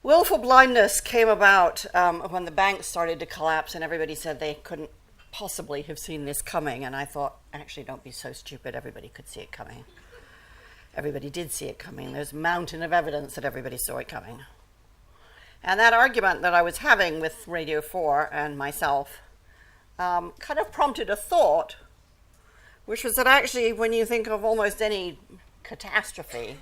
Willful blindness came about when the banks started to collapse and everybody said they couldn't possibly have seen this coming. And I thought, actually, don't be so stupid. Everybody could see it coming. Everybody did see it coming. There's a mountain of evidence that everybody saw it coming. And that argument that I was having with Radio 4 and myself kind of prompted a thought, which was that actually when you think of almost any catastrophe,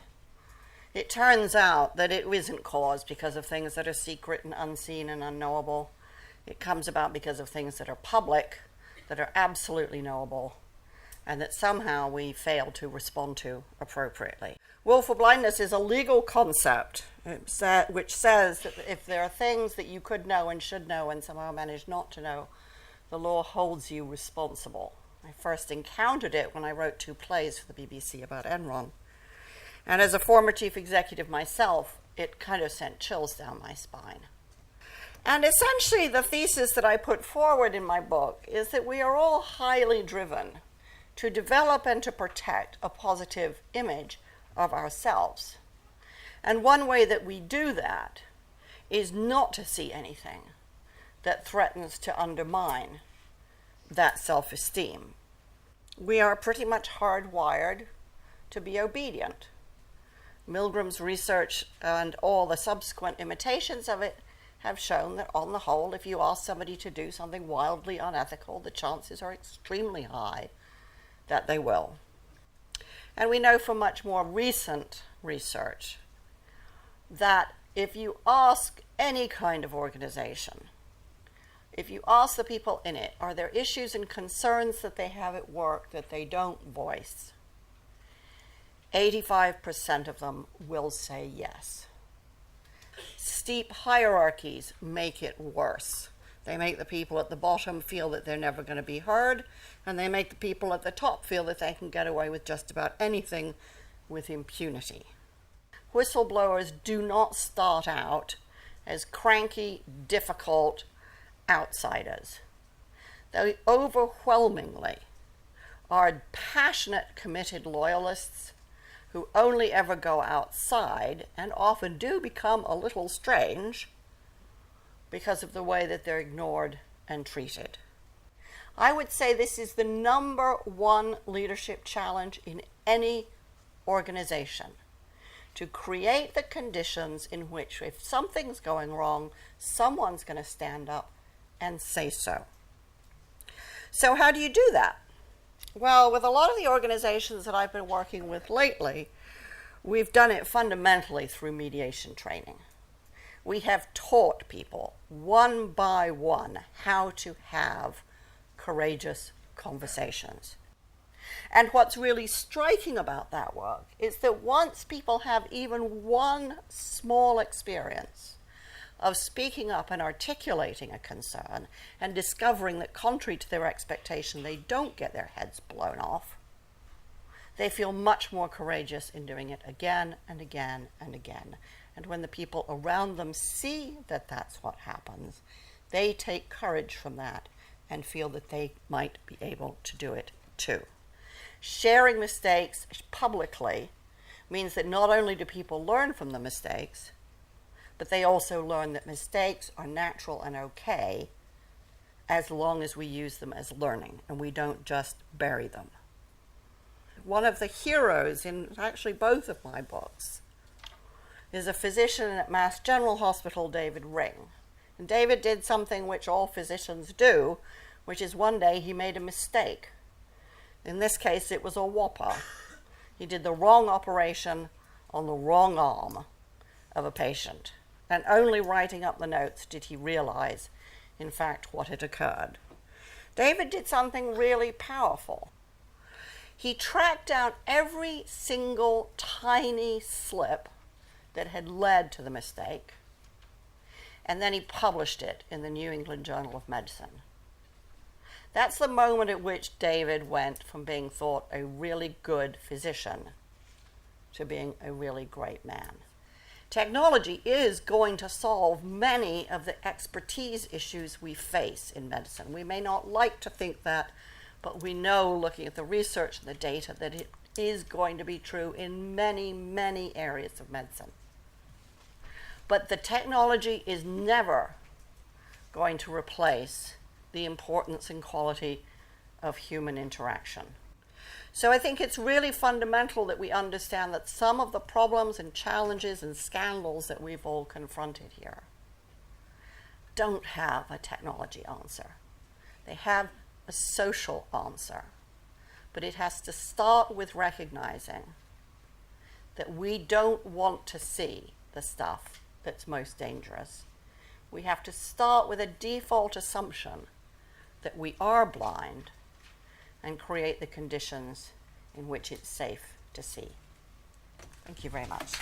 it turns out that it isn't caused because of things that are secret and unseen and unknowable. It comes about because of things that are public, that are absolutely knowable, and that somehow we fail to respond to appropriately. Willful blindness is a legal concept which says that if there are things that you could know and should know and somehow manage not to know, the law holds you responsible. I first encountered it when I wrote 2 plays for the BBC about Enron. And as a former chief executive myself, it kind of sent chills down my spine. And essentially the thesis that I put forward in my book is that we are all highly driven to develop and to protect a positive image of ourselves. And one way that we do that is not to see anything that threatens to undermine that self-esteem. We are pretty much hardwired to be obedient. Milgram's research and all the subsequent imitations of it have shown that on the whole, if you ask somebody to do something wildly unethical, the chances are extremely high that they will. And we know from much more recent research that if you ask any kind of organization, if you ask the people in it, are there issues and concerns that they have at work that they don't voice, 85% of them will say yes. Steep hierarchies make it worse. They make the people at the bottom feel that they're never going to be heard, and they make the people at the top feel that they can get away with just about anything with impunity. Whistleblowers do not start out as cranky, difficult outsiders. They overwhelmingly are passionate, committed loyalists who only ever go outside and often do become a little strange because of the way that they're ignored and treated. I would say this is the number one leadership challenge in any organization, to create the conditions in which if something's going wrong, someone's going to stand up and say so. So how do you do that? Well, with a lot of the organizations that I've been working with lately, we've done it fundamentally through mediation training. We have taught people one by one how to have courageous conversations. And what's really striking about that work is that once people have even one small experience of speaking up and articulating a concern and discovering that contrary to their expectation, they don't get their heads blown off, they feel much more courageous in doing it again and again and again. And when the people around them see that that's what happens, they take courage from that and feel that they might be able to do it too. Sharing mistakes publicly means that not only do people learn from the mistakes, but they also learn that mistakes are natural and okay as long as we use them as learning and we don't just bury them. One of the heroes in actually both of my books is a physician at Mass General Hospital, David Ring. And David did something which all physicians do, which is one day he made a mistake. In this case, it was a whopper. He did the wrong operation on the wrong arm of a patient. And only writing up the notes did he realize, in fact, what had occurred. David did something really powerful. He tracked down every single tiny slip that had led to the mistake, and then he published it in the New England Journal of Medicine. That's the moment at which David went from being thought a really good physician to being a really great man. Technology is going to solve many of the expertise issues we face in medicine. We may not like to think that, but we know, looking at the research and the data, that it is going to be true in many, many areas of medicine. But the technology is never going to replace the importance and quality of human interaction. So I think it's really fundamental that we understand that some of the problems and challenges and scandals that we've all confronted here don't have a technology answer. They have a social answer. But it has to start with recognizing that we don't want to see the stuff that's most dangerous. We have to start with a default assumption that we are blind and create the conditions in which it's safe to see. Thank you very much.